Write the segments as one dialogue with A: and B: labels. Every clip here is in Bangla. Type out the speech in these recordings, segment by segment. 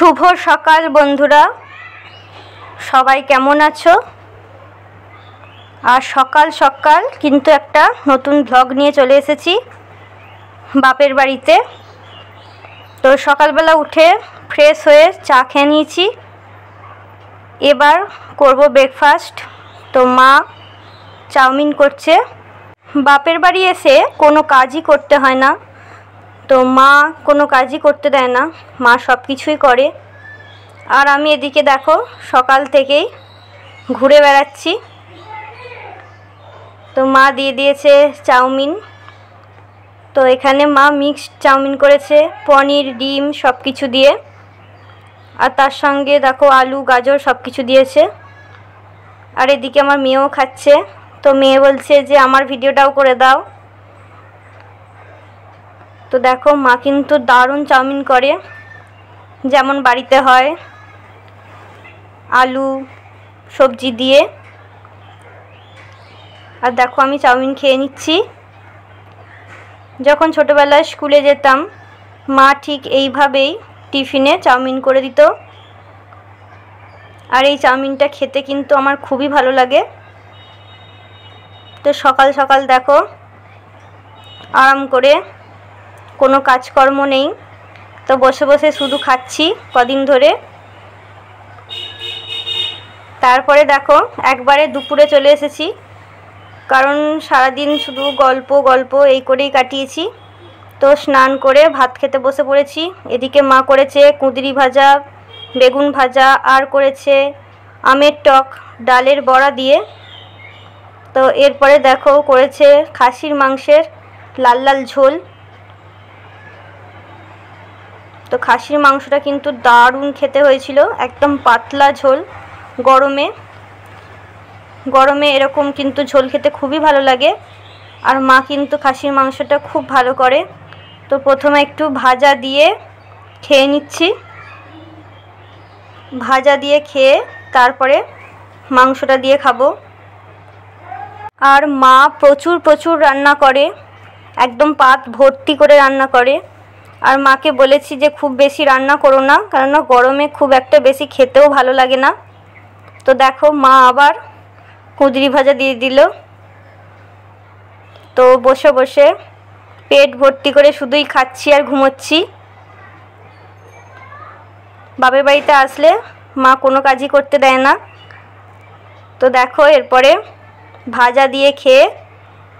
A: শুভ সকাল বন্ধুরা, সবাই কেমন আছো? আর সকাল সকাল কিন্তু একটা নতুন ব্লগ নিয়ে চলে এসেছি বাপের বাড়িতে। তো সকালবেলা উঠে ফ্রেশ হয়ে চা খেয়ে নিয়েছি, এবার করব ব্রেকফাস্ট। তো মা চাউমিন করছে। বাপের বাড়ি এসে কোনো কাজই করতে হয় না, তো মা কোনো কাজই করতে দেয় না, মা সব কিছুই করে। আর আমি এদিকে দেখো সকাল থেকেই ঘুরে বেড়াচ্ছি। তো মা দিয়ে দিয়েছে চাউমিন। তো এখানে মা মিক্সড চাউমিন করেছে, পনির ডিম সব কিছু দিয়ে, আর তার সঙ্গে দেখো আলু গাজর সব কিছু দিয়েছে। আর এদিকে আমার মেয়েও খাচ্ছে। তো মেয়ে বলছে যে আমার ভিডিওটাও করে দাও। তো দেখো মা কিন্তু দারুণ চাউমিন করে, যেমন বাড়িতে হয়, আলু সবজি দিয়ে। আর দেখো আমি চাউমিন খেয়ে নিচ্ছি। যখন ছোটোবেলায় স্কুলে যেতাম, মা ঠিক এইভাবেই টিফিনে চাউমিন করে দিত। আর এই চাউমিনটা খেতে কিন্তু আমার খুবই ভালো লাগে। তো সকাল সকাল দেখো আরাম করে, কোনো কাজকর্ম নেই, তো বসে বসে শুধু খাচ্ছি কদিন ধরে। তারপরে দেখো একবারে দুপুরে চলে এসেছি, কারণ সারাদিন শুধু গল্প এই করেই কাটিয়েছি। তো স্নান করে ভাত খেতে বসে পড়েছি। এদিকে মা করেছে কুঁদরি ভাজা, বেগুন ভাজা, আর করেছে আমের টক ডালের বড়া দিয়ে। তো এরপরে দেখো করেছে খাসির মাংসের লাল লাল ঝোল। তো খাসির মাংসটা কিন্তু দারুণ খেতে হয়েছিল, একদম পাতলা ঝোল। গরমে এরকম কিন্তু ঝোল খেতে খুবই ভালো লাগে। আর মা কিন্তু খাসির মাংসটা খুব ভালো করে। তো প্রথমে একটু ভাজা দিয়ে খেয়ে নিচ্ছি। ভাজা দিয়ে খেয়ে তারপরে মাংসটা দিয়ে খাবো। আর মা প্রচুর রান্না করে, একদম পাত ভর্তি করে রান্না করে। আর মাকে বলেছি যে খুব বেশি রান্না করো না, কারণ গরমে খুব একটা বেশি খেতেও ভালো লাগে না। তো দেখো মা আবার কুঁদরি ভাজা দিয়ে দিল। তো বসে বসে পেট ভর্তি করে শুধুই খাচ্ছি আর ঘুমোচ্ছি। বাপের বাড়িতে আসলে মা কোনো কাজই করতে দেয় না। তো দেখো এরপরে ভাজা দিয়ে খেয়ে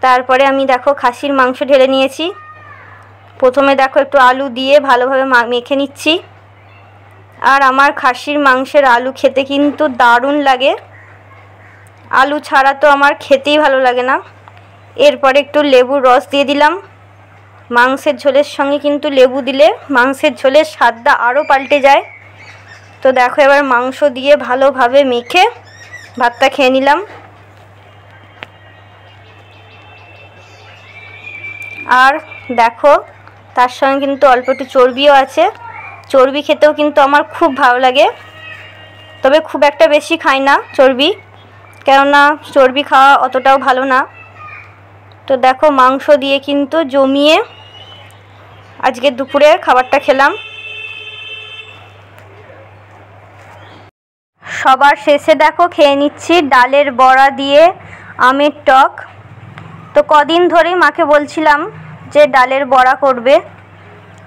A: তারপরে আমি দেখো খাসির মাংস ঢেলে নিয়েছি। প্রথমে দেখো একটু আলু দিয়ে ভালোভাবে মেখে নিচ্ছি। আর আমার খাসির মাংসের আলু খেতে কিন্তু দারুণ লাগে, আলু ছাড়া তো আমার খেতেই ভালো লাগে না। এরপরে একটু লেবুর রস দিয়ে দিলাম। মাংসের ঝোলের সঙ্গে কিন্তু লেবু দিলে মাংসের ঝোলের স্বাদটা আরও পাল্টে যায়। তো দেখো এবার মাংস দিয়ে ভালোভাবে মেখে ভাতটা খেয়ে নিলাম। আর দেখো তার সঙ্গে কিন্তু অল্প একটু চর্বিও আছে। চর্বি খেতেও কিন্তু আমার খুব ভালো লাগে, তবে খুব একটা বেশি খাই না চর্বি, কেননা চর্বি খাওয়া অতটাও ভালো না। তো দেখো মাংস দিয়ে কিন্তু জমিয়ে আজকে দুপুরের খাবারটা খেলাম। সবার শেষে দেখো খেয়ে নিচ্ছি ডালের বড়া দিয়ে আমের টক। তো কদিন ধরেই মাকে বলছিলাম যে ডালের বড়া করবে,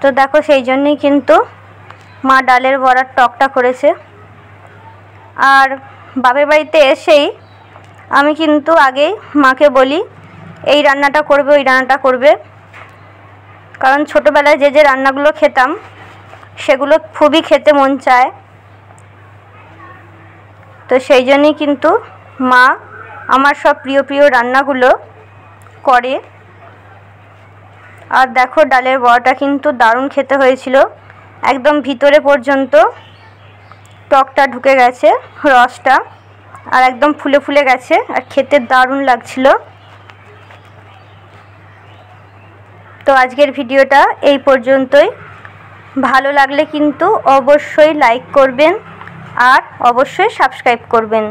A: তো দেখো সেই জন্যই কিন্তু মা ডালের বড়ার টকটা করেছে। আর বাপের বাড়িতে এসেই আমি কিন্তু আগেই মাকে বলি এই রান্নাটা করবে ওই রান্নাটা করবে, কারণ ছোটোবেলায় যে রান্নাগুলো খেতাম সেগুলো খুবই খেতে মন চায়। তো সেই জন্যই কিন্তু মা আমার সব প্রিয় রান্নাগুলো করে। আর দেখো ডালের বড়াটা কিন্তু দারুণ খেতে হয়েছিল, একদম ভিতরে পর্যন্ত টকটা ঢুকে গেছে, রসটা, আর একদম ফুলে গেছে, আর খেতে দারুণ লাগছিল। তো আজকের ভিডিওটা এই পর্যন্তই। ভালো লাগলে কিন্তু অবশ্যই লাইক করবেন আর অবশ্যই সাবস্ক্রাইব করবেন।